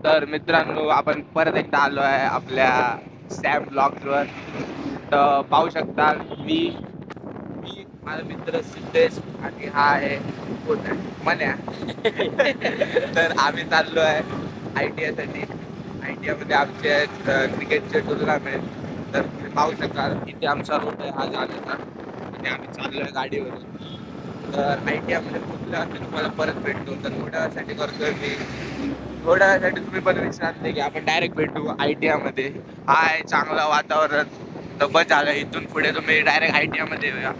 तर मित्रांनो आपण परत एकदा आलो आहे आपल्या सॅम ब्लॉग्सवर. तर पाहू शकता मी माझा मित्र सिद्धेश आणि हा आहे कोण आहे मन्या. तर आम्ही चाललो आहे ITI साठी. ITI मध्ये आमचे आहेत क्रिकेटचे टुर्नामेंट. तर तुम्ही पाहू शकता इथे आमचा रूट आहे हा जाण्याचा आणि आम्ही चाललो आहे गाडीवरून. तर ITI मध्ये पोहोचल्यावर तुम्हाला परत भेटतो. तर थोड्या वेळासाठी करतोय मी, थोड्या वेळासाठी तुम्ही पण विश्रांती घ्या, आपण डायरेक्ट भेटू ITI मध्ये. हाय चांगलं वातावरण. तर बस झालं, इथून पुढे तुम्ही डायरेक्ट ITI मध्ये येऊया.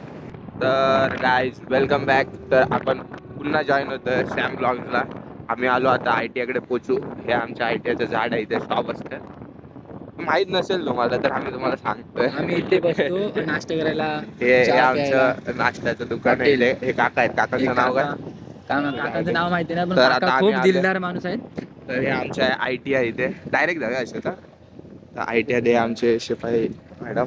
तर गाईज वेलकम बॅक. तर आपण पुन्हा जॉईन होतोय सॅम ब्लॉग्सला. आम्ही आलो आता ITI कडे पोचू. हे आमच्या ITIचं झाड आहे, इथे स्टॉप असतं. माहित नसेल तुम्हाला तर आम्ही तुम्हाला सांगतोय. आम्ही इथे बसतो नाश्ता करायला. हे आमचं नाश्त्याचं दुकान आहे. हे काका आहेत, काकांचं नाव काय? काकांचं नाव माहिती नाही, तर पण आता काका आम्ही खूप दिलदार माणूस आहेत. तर हे आमच्या ITI इथे डायरेक्ट जाऊया अशा का. तर ITI दे आमचे शिपाई मॅडम.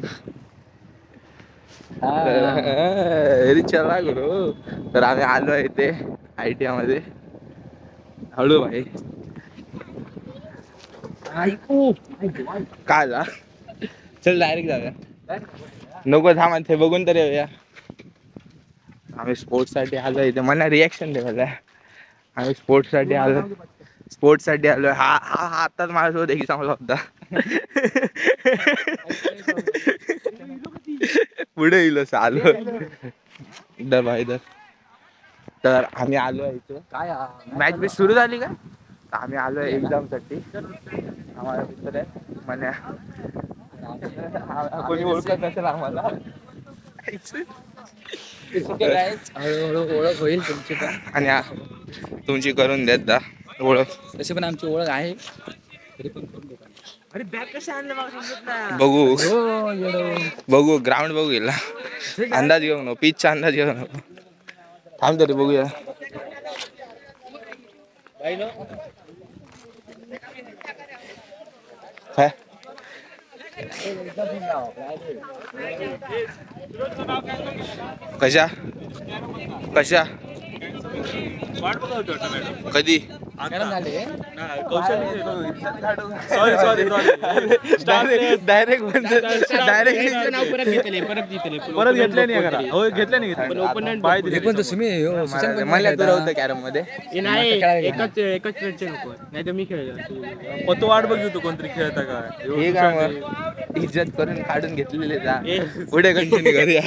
चला गुरु. तर आम्ही आलो आहे इथे ITI मध्ये. हळू भाई काय जा. चल डायरेक्ट जाऊया. नको थांबा ते बघून तरी येऊया. आम्ही स्पोर्ट्स साठी आलो इथे. मला रिॲक्शन द्यायला आम्ही स्पोर्ट्स साठी आलो. स्पोर्ट्स साठी आलोय. हा हा हा आताच माझ्यासोबत एक चांगला होता. पुढे येईल आलो इधर भाई इधर. तर आम्ही आलो इथे. काय मॅच बी सुरू झाली का? आम्ही आलोय एक्झाम साठी. आम्हाला मित्र आहे म्हणे. कोणी ओळखत नसेल आम्हाला. हळूहळू ओळख होईल तुमची पण. आणि तुमची करून देत दा ओळख. तशी पण आमची ओळख आहे. अरे बॅग कशा आणलं बघू. बघू ग्राउंड बघू गेला. अंदाज घेऊ नको, पिचचा अंदाज घेऊ नको. थांब तरी बघूया. काय कशा कशा कधी डायरेक्ट घेतले नाही मला दुरवतं कॅरम मध्ये. एकच खेळचे नको, नाही तर मी खेळलो. तो वाट बघतो कोणतरी खेळता का. हे का मग इज्जत करून काढून घेतलेले जा. पुढे कंटिन्यू करूया.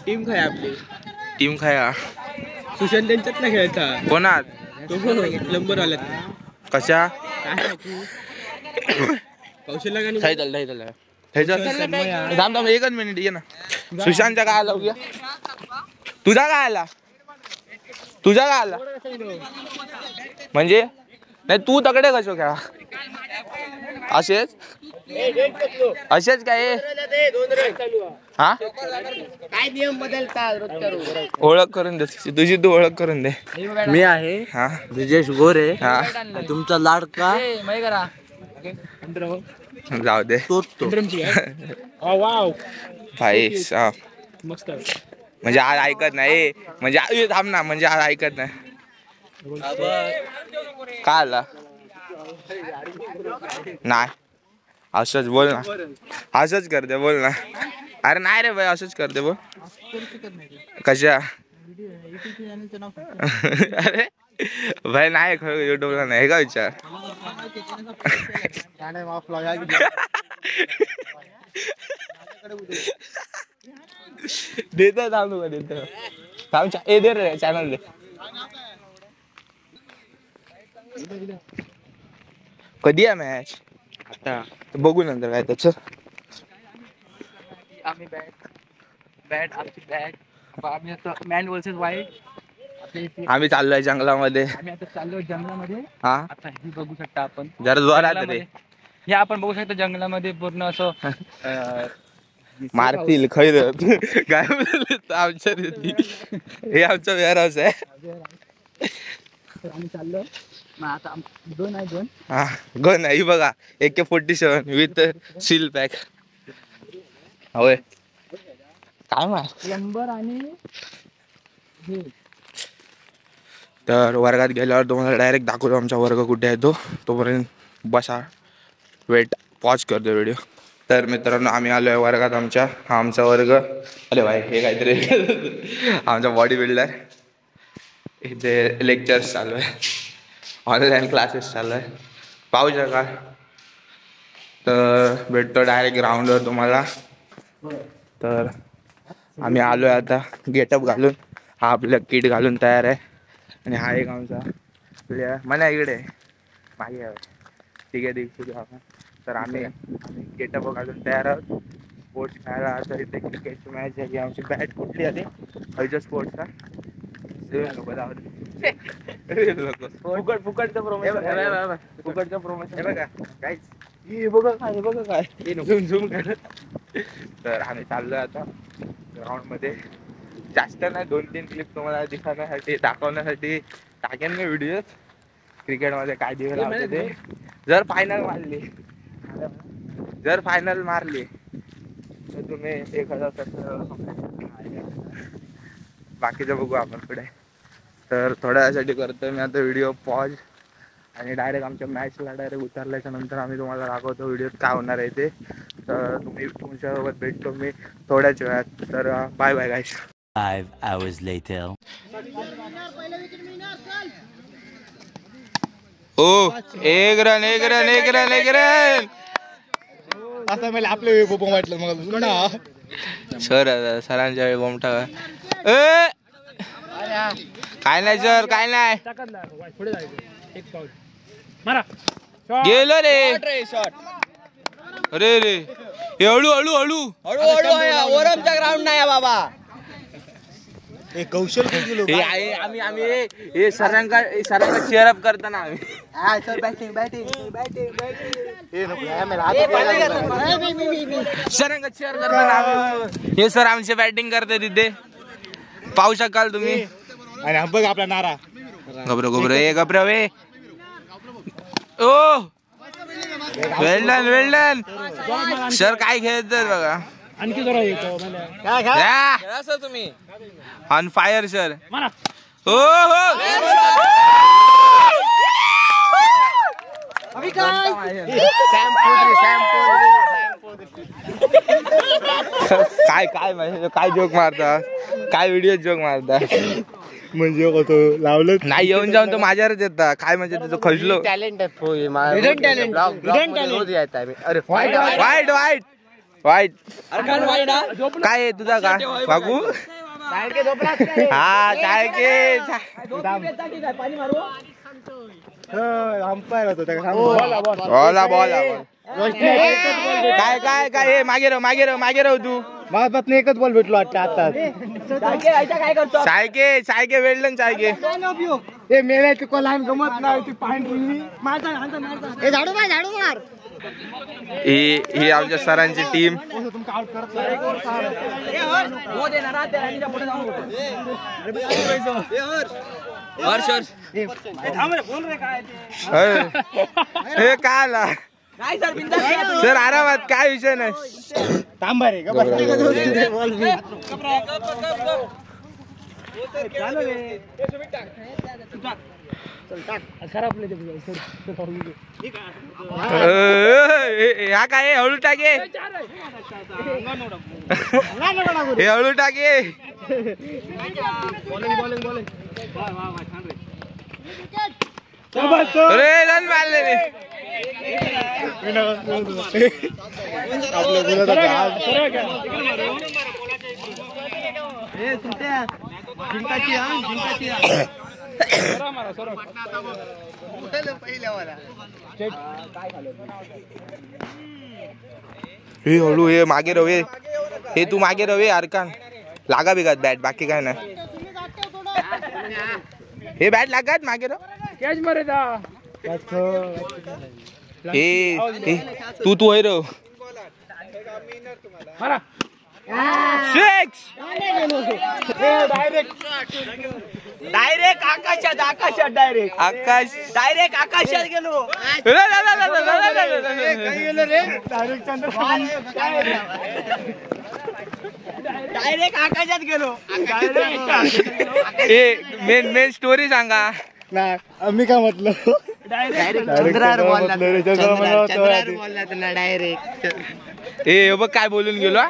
टीम काय आपली टीम खाया सुशांत त्यांच्यात ना खेळता. कोणात नंबर आल्यात कशा कौशल्य गाणी थांब थांब एकच मिनिट ये ना. सुशांतचा काय आला उद्या? तुझा काय आला? तुझा काय आला म्हणजे नाही तू तकडे कसो खेळा असेच असेच काय हा काय नियम बदलतात. ओळख करून दे तुझी, तू ओळख करून दे. मी आहे हा ब्रिजेश गोरे. हा तुमचा लाडका जाऊ दे भाई साहब. मस्त म्हणजे आज ऐकत नाही, म्हणजे थांब ना, म्हणजे आज ऐकत नाही. काय आला नाही असंच बोल ना, असंच करते बोल ना. अरे नाही रे भाई असंच करते बोल. कशा अरे भाई नाही युट्यूबला नाही का विचार. देत थांबू का देत थांब ए दे रे चॅनल दे. कधी आहे मॅच? आता बघू नंतर काय त्याच. आम्ही बॅट आमची बॅट आम्ही आता मॅन वर्सेस वाईल्ड. आम्ही चाललोय जंगलामध्ये. आम्ही आता चाललो जंगलामध्ये. हा आता ही बघू शकता आपण. जरा जोरात रे. हे आपण बघू शकता जंगलामध्ये पूर्ण असं मारतील खैर काय आमच्या हे आमचा वेअर हाऊस आहे. आम्ही चाललो आता दोन हा गन आहे बघा. AK-47 with seal pack. होय काय मार प्लंबर आणि तर वर्गात गेल्यावर तुम्हाला डायरेक्ट दाखवतो आमचा वर्ग कुठे आहे तो. तोपर्यंत बसा, वेट, पॉज करतो व्हिडिओ. तर मित्रांनो आम्ही आलो आहे वर्गात आमच्या. हा आमचा वर्ग. अरे भाई हे काहीतरी आमचा बॉडी बिल्डर. इथे लेक्चर्स चालू आहे, ऑनलाईन क्लासेस चालू आहे, पाहू शकाल. तर भेटतो डायरेक्ट ग्राउंडवर तुम्हाला. तर आम्ही आलो आहे आता गेटअप घालून. हा आपलं किट घालून तयार आहे. आणि हा एक आमचा प्लेयर मला इकडे मागे आहे. ठीक आहे ठीक आहे. तर आम्ही गेटअप घालून तयार आहोत. स्पोर्ट्स खेळायला आता इथे क्रिकेटची मॅच आहे. आमची बॅट कुठली आली हयच्या स्पोर्ट्सचा फुकटचं प्रमोशन. फुकटचं प्रमोशन बघा काहीच. हे बघा काय बघा काय झूम झूम करत. तर आम्ही चाललो आता ग्राउंडमध्ये. जास्त नाही 2-3 क्लिप तुम्हाला दाखवण्यासाठी टाकेन मी व्हिडिओ. क्रिकेटमध्ये काय दिवस लावते ते. जर फायनल मारली तर तुम्ही 1000. बाकीचं बघू आपण पुढे. तर थोड्या वेळासाठी करतो मी आता व्हिडिओ पॉज. आणि डायरेक्ट आमच्या मॅचला डायरेक्ट उतरल्याच्या नंतर आम्ही तुम्हाला दाखवतो व्हिडिओत काय होणार आहे ते. तर तुम्ही तुमच्यासोबत भेटतो मी थोड्याच वेळात. तर बाय बाय गाईस. 5 hours later. ओ एक रन. असं मला आपल्या वेळ बोंब वाटलं मग ना सरांच्या वेळी बॉम्ब टाका. काय नाही सर काय नाही. गेलो रे. अरे रे हळू हळू हळू वर आमच्या ग्राउंड नाही बाबा. कौशल आम्ही सरांका चेअरअप करताना आम्ही सरांका चेअर करताना हे सर आमची बॅटिंग करते तिथे पाहू शकाल तुम्ही. आणि बघ आपला नारा घबरे वे. ओ वेल डन सर काय खेळतात बघा. आणखी जरा सर तुम्ही ऑन फायर सर. हो काय जोक मारता. काय व्हिडिओ जोक मारता म्हणजे लावलं नाही. येऊन जाऊन तो माझ्यावरच येतात. काय म्हणजे तुझं खजलो टॅलेंट वाईट काय आहे तुझा का बाबू. हा काय अंपायर होतो काय मागे राहू तू. माझ्यात एकच बॉल भेटलो आता. सायके वेल्डन सायके हे मेल्याची को लहान गमत नाही ती पाहिजे. झाडू मार. ही आमच्या सरांची टीम. हे काय आला सर आरामात काय विषय नाही. तांबा रे हा काय हळू टाके. हे हळू टाके. अरे रन मारले रे. हे हळू हे मागे रवे. हे तू मागे रवे अरकान लागा बिगात बॅट बाकी काय नाही. हे बॅट लागत मागे रव. हे तू होय रव. डायरेक्ट आकाशात डायरेक्ट आकाशात गेलो. डायरेक्ट आकाशात गेलो. ए मेन स्टोरी सांगा. मी काय म्हटलं चंद्रावर बोलला त्यांना डायरेक्ट. ए बघ काय बोलून गेलो.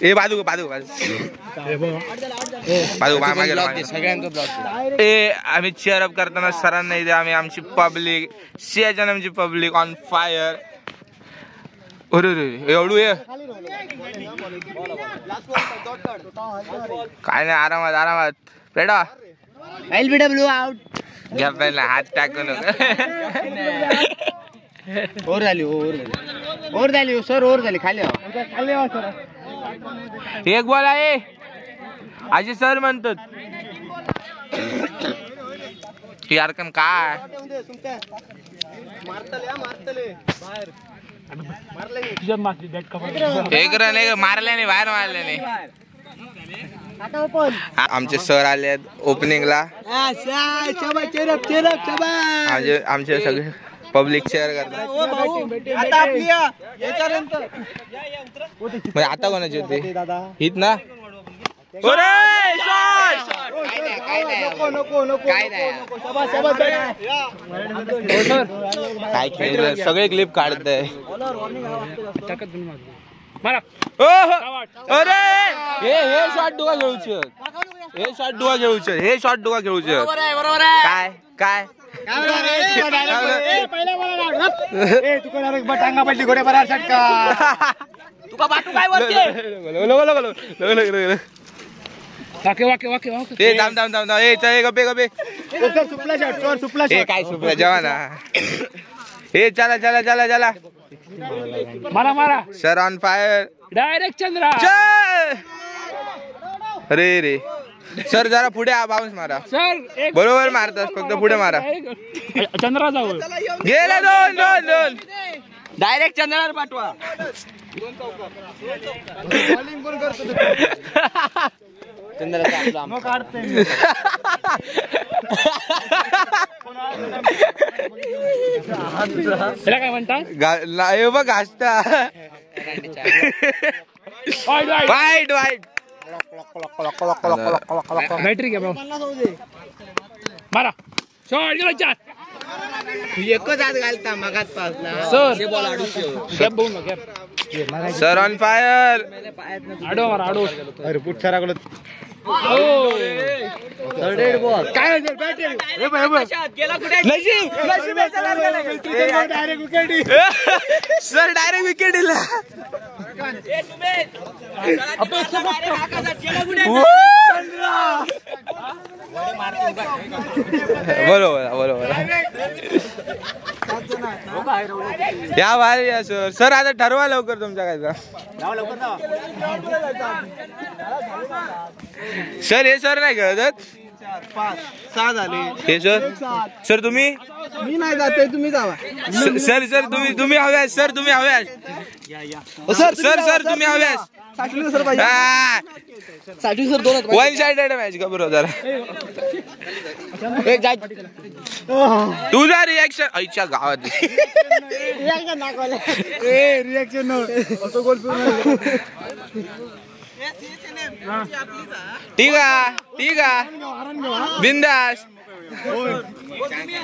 ए बाजू ए आम्ही चेअरअप करताना सरांना इथे आम्ही आमची पब्लिक आमची पब्लिक ऑन फायर. अरे एवढू ये काय नाही आरामात पेडा. LBW out. घ्या पहिला हात टाकून. ओव्हर झाली सर. ओव्हर झाली खाली. एक बॉल आहे अशी सर म्हणतात. यार कन काय एक रन मारल्याने बाहेर मारल्याने. आमचे सर आले आहेत ओपनिंगला. आमचे सगळे पब्लिक शेअर करतात. आता कोणाची होते हित ना. काय खेळ सगळे क्लिप काढताय. अरे हे शॉट डुका खेळूचे. हे शॉट डुका खेळूचे. काय टांगा पडली घोडे बरा षटका. तुका बाटू काय बोलते. ए थांब ए चल गप्पे सुपला शॉट सुपला ए काय सुपला जवाना. ए चला मारा sir on fire. Direct Chandra. अरे सर जरा पुढे बाउन्स मारा. सर बरोबर मारतात फक्त पुढे मारा. चंद्रा जाऊ गेला दोन. डायरेक्ट चंद्रावर पाठवा. काय म्हणतात बघ घासता. वाईट बॅटरी घ्या मारा. एकच हात घालता मगात पासला. Sir on fire. आडो अरे पुढच्या काय सर डायरेक्ट विकेट दिला. बरोबर या भारी या सर आता ठरवा लवकर तुमच्या काय. सर हे सर नाही खेळत. 6 झाले हे सर तुम्ही. मी नाही जाते तुम्ही जावा. सर तुम्ही हव्यास. सर तुम्ही हव्यास. सर तुम्ही हव्यास. वन साइडेड मॅच का बरोबर. तुझा रिॲक्शन आईच्या गावात. रिॲक्शन ठीक आहे बिंदास.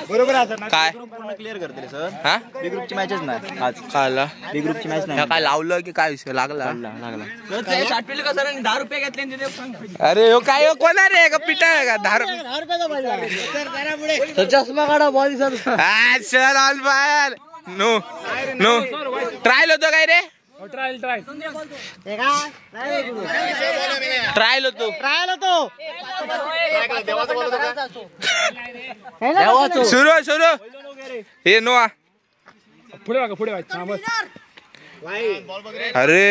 बरोबर काय क्लिअर करते सर. हा बी ग्रुपची मॅचच नाही आज. बी ग्रुपची मॅच नाही. काय लावलं की काय विषय लागला. 10 रुपये घेतले. अरे हो काय कोणा रे का पिटा आहे का 10 रुपये. चष्मा काढा body sir. Sir on fire. No trial होतो काय रे. ट्रायल होतो. सुरू हे नो. पुढे अरे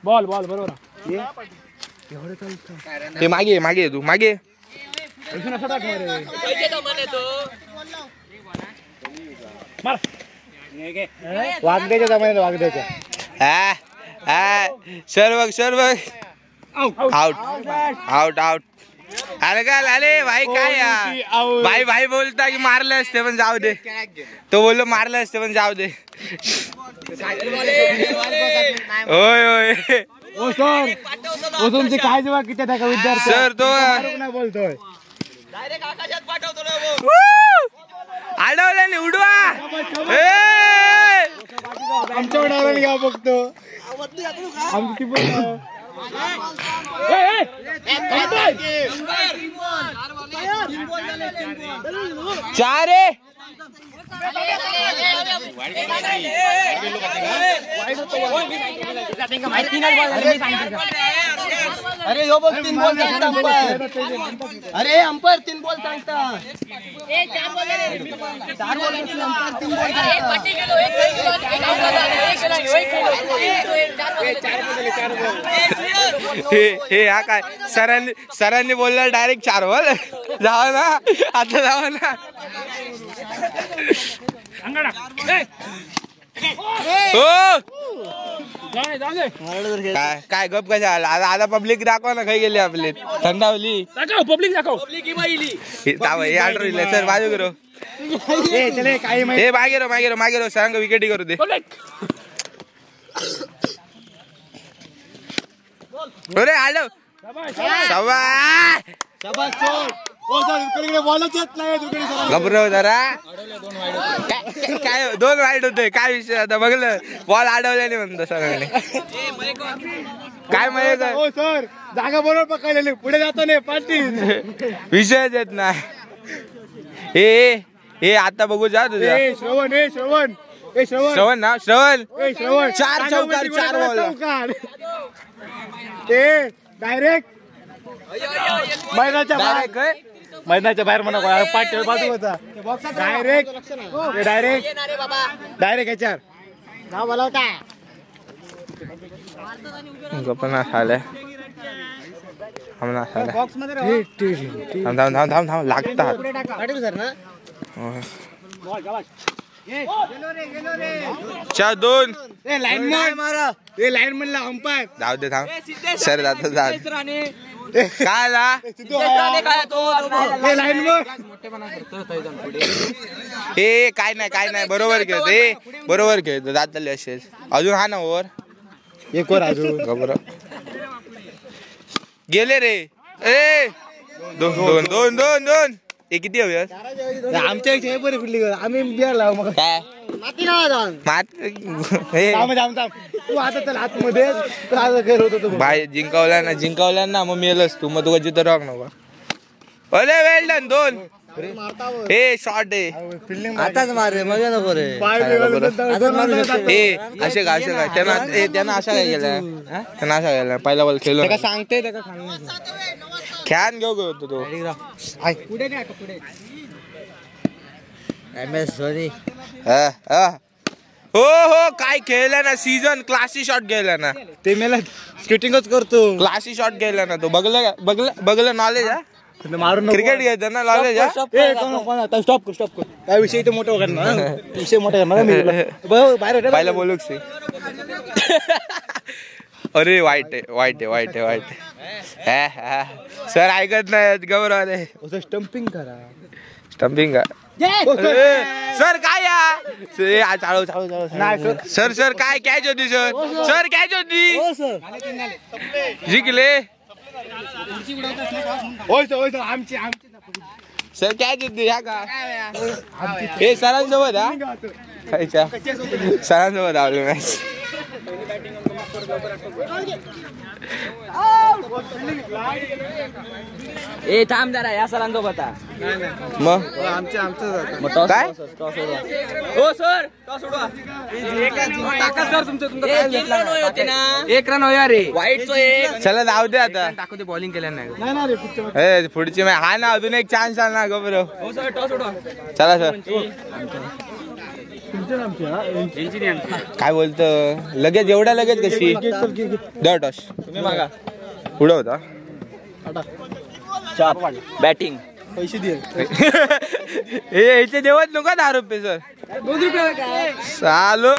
बॉल बरोबर. हे मागे तू मागे. वागद्याच्या जमान्यात वागद्याच्या. सर बघ आउट आउट आउट. अरे काय अरे भाई काय यार भाई बोलता की मारले असते पण जाऊ दे. तो बोललो मारले असते पण जाऊ दे. होय ओ सर ओ तुमची काय जेव्हा किती टाका विद्यार्थी सर तो नाही बोलतोय. अडवल्याने उडवा. आमच्या डायरेक्ट घ्या बघतो आमची पण. चार अरे यो बघ 3 बॉल सांगता अंपायर. अरे अंपायर 3 बॉल सांगता. 4 बॉल अंपायर 3 बॉल हे हा काय सरांनी बोललं डायरेक्ट 4 बॉल. जावा ना आता जावा ना. काय गप कशा आला आता पब्लिक दाखवा ना. खाई गेली आपली थंडावली पब्लिक दाखव. सर बाजू करो. हे मागे रो सांग विकेटी करू दे. अरे आलो घबरव जरा. काय 2 वाईट होते काय विषय आता बघलं. बॉल अडवल्याने म्हणतो सगळ्यांनी. काय माहिती हो सर जागा बरोबर पकडलेली पुढे जातो नाही पाठी विषयच येत नाही. हे आता बघू जा तुझ्या. श्रवण ना श्रवण 4 चौकार 4 बॉल. डायरेक्ट मैदानाच्या बाहेर म्हणा पाठी बाजू होता. डायरेक्ट याच्यावर नाव बोलावता. गप्पा झाल्या थांब लागतात. 4-2 लाईन म्हणला अंपायर जाऊ दे थांब. सर जात काय हे काय नाही बरोबर खेळतो जातले असेच. अजून हा ना ओव्हर एक वर अजून गेले रे. 2 हे किती हवे आमच्या इथे बरे फिरली आम्ही बिहार लाव मग काय तू आता तर आतमध्ये बाय जिंकावला ना मग मेलच तू. मग तुला जिथं राख नको. अरे वेल डन 2. हे शॉर्ट आहे आताच मारे मजा नको रे. असे काय त्यांना अशा काय गेला पहिला बॉल खेळलो सांगते खेळान घेऊ होतो तो. हो काय खेळला ना सीझन क्लासी शॉट गेला ना. ते मला स्केटिंगच करतो. क्लासी शॉट गेला ना तो. बघलं नॉलेज मारून क्रिकेट घ्यायचं ना नॉलेज. स्टॉप कर काय विषय ते मोठं करणार विषय मोठा करणार बाहेर पहिला बोलू अरे वाईट आहे. सर ऐकत नाही गौरव. स्टंपिंग करा. सर काय चालू सर काय कॅच होती सर कॅच होती जिंकले. आमची सर कॅच होती ह्या का हे सरांसोबत सरांसोबत आवडली मॅच. ए थांब जरा या सरांसोबत. मग काय हो सर टॉस उडवा. सर तुमचं 1 रन होया रे. वाईटचं 1. चला जाऊ दे आता. टाकू दे बॉलिंग केल्या नाही. पुढची मॅच हा ना अजून एक चान्स आला ना गबरो. हो सर टॉस उडवा. चला सर काय बोलतो लगेच एवढ्या लगेच कशी टॉस तुम्ही मागा पुढं होता बॅटिंग पैसे दे याचे देवत नको 10 रुपये सर 2 रुपये चालो.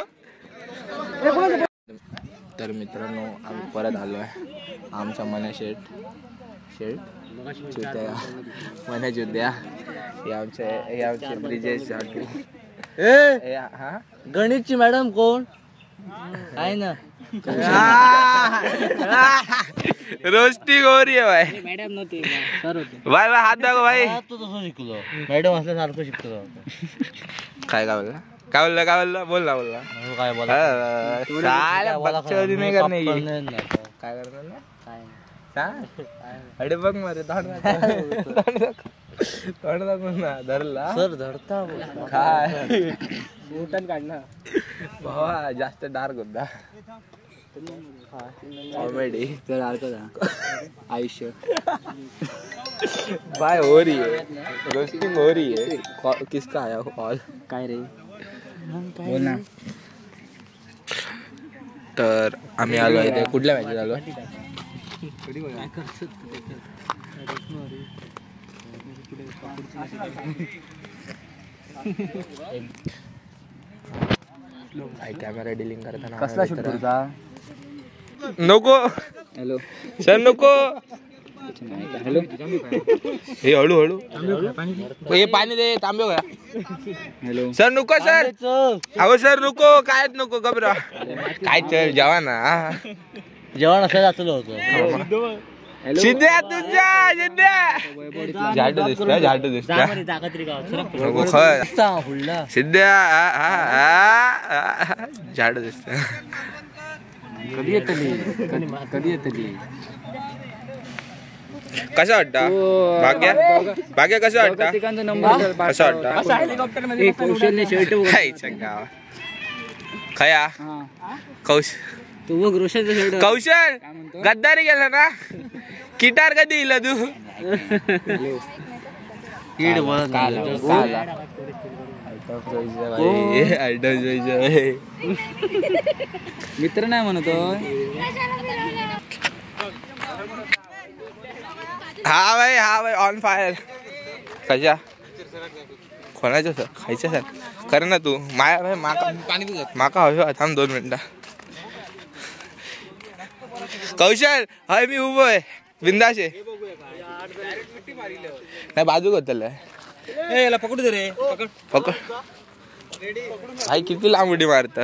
तर मित्रांनो आम्ही परत आलो आहे. आमचा मना शेठ चुद्या मना चुद्या हे आमचे ब्रिजेश हा गणितची मॅडम कोण आहे ना रोस्टिंग हो रही है भाई. मॅडम नव्हती सर होते. भाई हात दाखव भाई. तू तसं शिकलो मॅडम असल्यासारखं शिकतो. काय बोलला बोल ना काय बोला नाही करणे काय करणार ना अरे बघ मरे ना धरला सर धरता काय काढणार भावा जास्त डार्क होता कॉमेडी तर आयुष्य भाई हो रही है रोस्टिंग हो रही है. किसका आया कॉल काय रे बोल ना. तर आम्ही आलो इथे कुठल्या मॅचेस आलो कॅमेरा डिलिंग करताना कसला शूट करता नको हॅलो सर नको हॅलो हे हळू हे पाणी दे तांबे का हॅलो सर नको सर अहो सर नको काय नको घबरा काय चल जेवा ना जेवण असं जातलं होतं सिद्ध्या तुझ्या सिद्ध्या झाड दिसता नको खर सिद्ध्या झाड दिसत कधी येतली कसं वाटतं भाग्या कसं वाटतं कसं वाटतं कौशल्य शर्ट खायचं गाव खया कौशल गद्दारी गेला ना गिटार कधी इला तू मित्र नाही म्हणतो हा भाई ऑन फायर कशा कोणाचं सर खायचं सर कर ना तू माया भाई माका हवे थांब 2 मिनिटं कौशल हय मी उभो आहे बिंदाशे नाही बाजू होतल याला पकडू दे रे पकड भाई किती लांब उडी मारत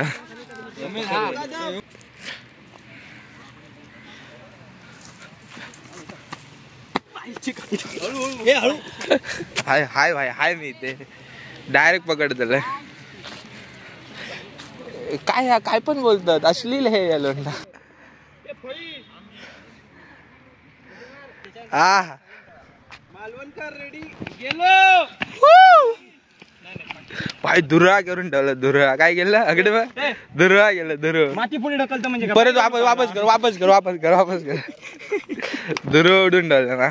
हाय भाई हाय मी ते डायरेक्ट पकडतल काय पण बोलतात अश्लील हे या लोंडा भाई दुर्रा करून ठेवलं दुर्रा काय केलं अगडे दुर्रा केलं माती पुढे ढकलतं म्हणजे परत वापस कर दुर्रा उडून ठेवलं ना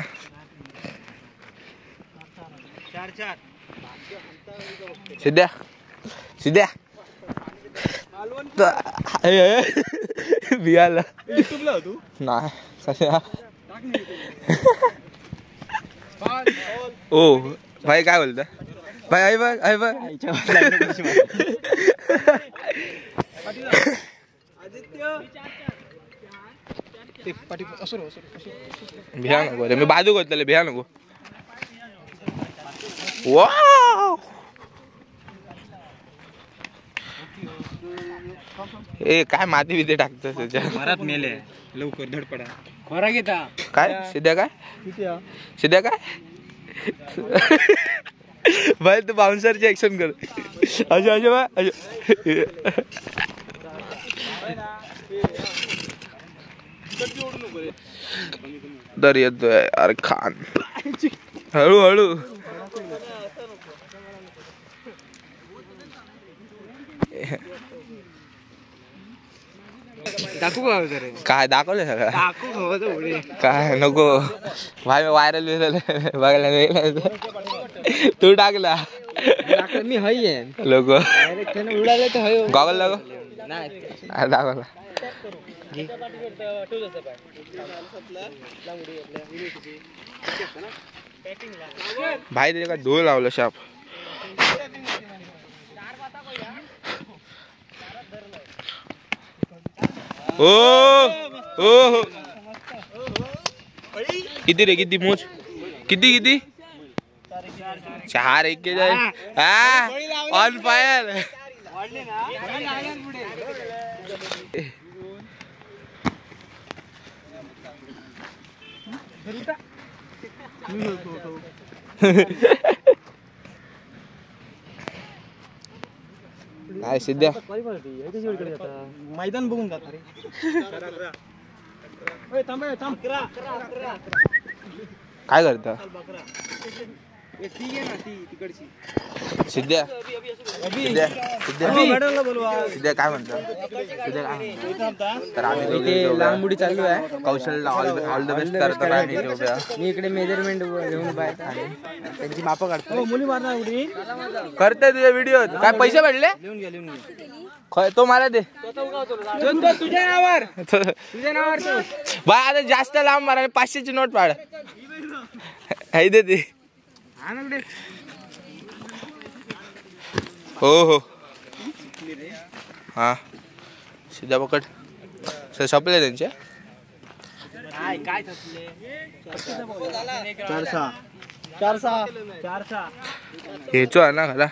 सिद्ध्या बियाला नाही कशा ओ भाई काय बोलता भाई आई बघ भिया नको रे मी बाजू करतले भिया नको वाव ए काय माती बिती टाकतो त्याच्या घरात मेले लवकर धडपडा खोरा घेता काय सिद्ध्या काय भाई तू बाउन्सरची ऍक्शन कर अशा दर येतोय अरे खान हळू काय दाखवलं सगळं काय नको भाई व्हायरल बघायला तू टाकला मी हय लोक उडाले तर हय गॉगल लागो दाखवला भाई त्याच्या काय धूळ लावलं शाप. ओ किती रे किती मोज किती 4 1 के जाए ऑन फायर. काय सिद्ध्या मैदान बघून जात रे. काय करता सिद्ध्या सिद्ध्या काय म्हणतो तर आम्ही लांब उडी चालू आहे. कौशलला ऑल द बेस्ट करतो. मी इकडे मेजरमेंट घेऊन बाहेर त्यांची मापं काढतो. मुली मारणार उडी करते तुझे व्हिडिओ. काय पैसे भेटले तो मला दे तुझ्या नावावर बा. आता जास्त लांब मारा 500ची नोट पाड. हे दे ते. हो हा सिद्धा पकड सर संपले त्यांचे. 4-6 हेचो आहे ना घाला.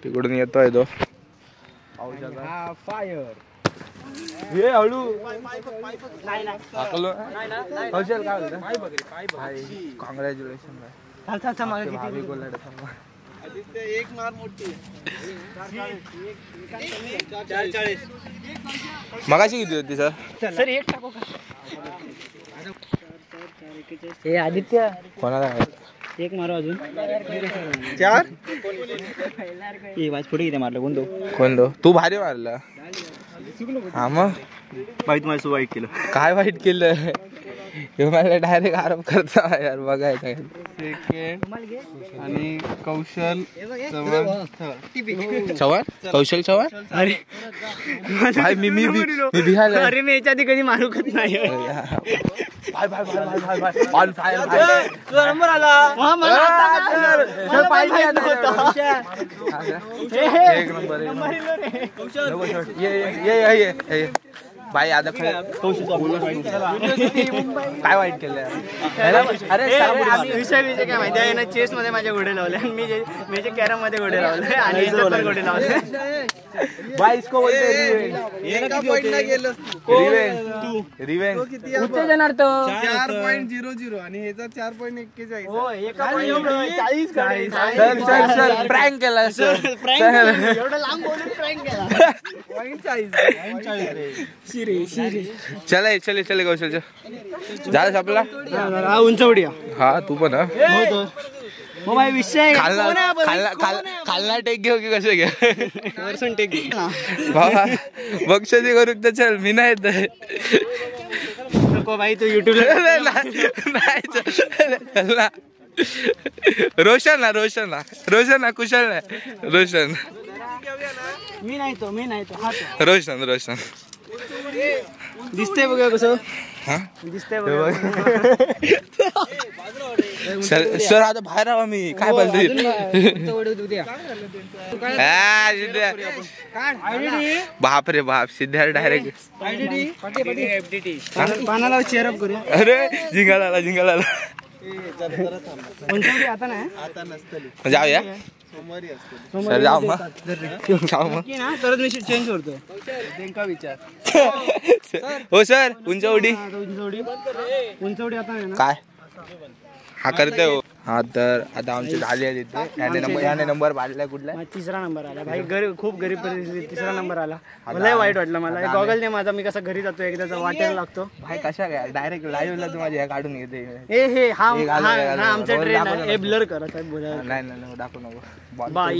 तिकडून येतोय तो फायर. हे हळू कौशल काय बोलतो. कॉंग्रॅच्युलेशन. एक मार मोठी. मगाशी किती होती सर. सर एक टाको का. हे आदित्य कोणाला एक मारो अजून 4. हे वाज पुढे किती मारलं कोण दो तू भारी मारला. हा मग बाई तुम्हाला वाईट केलं. काय वाईट केलं हे मला डायरेक्ट आरोप करता यार. बघायचं आणि कौशल चव्हाण कौशल चव्हाण. अरे भाई मी बिहार. अरे मी याच्या आधी कधी मारू करत नाही. ऑन फायर नंबर आला. एक नंबर ये भाई आता काय वाईट केलं. अरे विषय काय माहिती आहे ना. चेस मध्ये माझे घोडे लावले. मी जे कॅरम मध्ये घोडे लावले आणि याच्यात पण घोडे लावले. भाई इसको बोलते रिवेंज. उत्तेजनार्थ 4.00 आणि ह्याचा 4.41. हो एका 40 सर प्रँक केला सर. एवढं लांब बोलून प्रँक केला. 40 चले कौशल झालं आपला. उंच उड्या. हा तू पण विषय खालना टेक घेऊ की कसं घे. टेक बाबा बक्षी करू तर चल. मी नाही नको भाई तू युट्यूबला रोशन ना कुशल नाही रोशन. मी नाही तो रोशन दिसतंय बघा कसं. दिसतंय बघा. सर आता बाहेर आवा मी काय बोलतोय. बाप रे बाप सिद्ध्या डायरेक्ट पानाला चेअरअप करूया. अरे जिंगाला आता नाही जाऊया सर. जाऊ मग तरच मी चेंज करतो. विचार हो सर. उंच उडी आता आहे ना. काय हा करते हो. हा तर आता आमची झाली आहे तिथे. याने नंबर पाडलाय कुठला. 3रा नंबर आला भाई. खूप गरीब परिस्थिती 3रा नंबर आला. मला वाईट वाटलं. मला गॉगल ने माझा मी कसा घरी जातो एकदा वाटायला लागतो. भाई कशा काय डायरेक्ट लाईव्ह ला तुम्हाला काढून घेते. हा आमचा ट्रेन आहे. हे ब्लर करत आहे बोलायला. नाही दाखवू नको बाई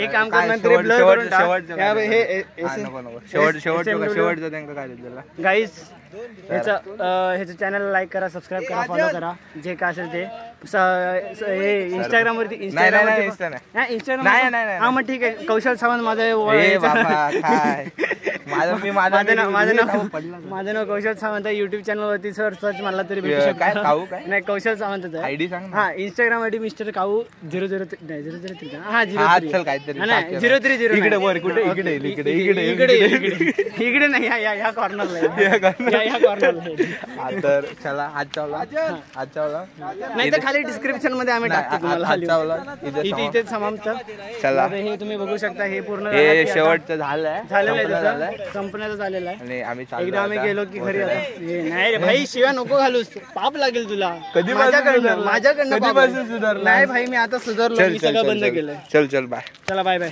एक काम कर ब्लर करून शेवटचं त्यांना काय दिलं. गाईज ह्याचं चॅनल लाईक करा, सबस्क्राईब सबस्क्राईब करा, फॉलो करा, जे काय असेल ते. हे इंस्टाग्रामवरती नाही हा मग ठीक आहे. कौशल सावंत माझं नाव कौशल सावंत आहे. युट्यूब चॅनल वरती सर्च मारला तरी भेटू शकतो. काऊ काय नाही कौशल सावंतच आहे. आयडी सांग. हा इंस्टाग्राम आयडी मिस्टर काऊ 003 हा काहीतरी 030 इकडे वर कुठे इकडे इकडे इकडे इकडे इकडे नाही ह्या कॉर्नरला ह्या कॉर्नरला. तर चला आजचा नाही तर खाली डिस्क्रिप्शन मध्ये आम्ही टाकतो तुम्हाला. इथेच समाप्त. चला हे तुम्ही बघू शकता. हे पूर्ण हे शेवटचं झालेलं आहे, संपण्याचं झालेलं आहे. आणि आम्ही एकदा आम्ही गेलो की घरी आता. नाही रे भाई शिवाय नको घालूस, पाप लागेल तुला. कधी माझ्याकडनं कधीपासून सुधारला? नाही भाई मी आता सुधारलो. मी सगळं बंद केलंय. चल बाय. चला बाय बाय.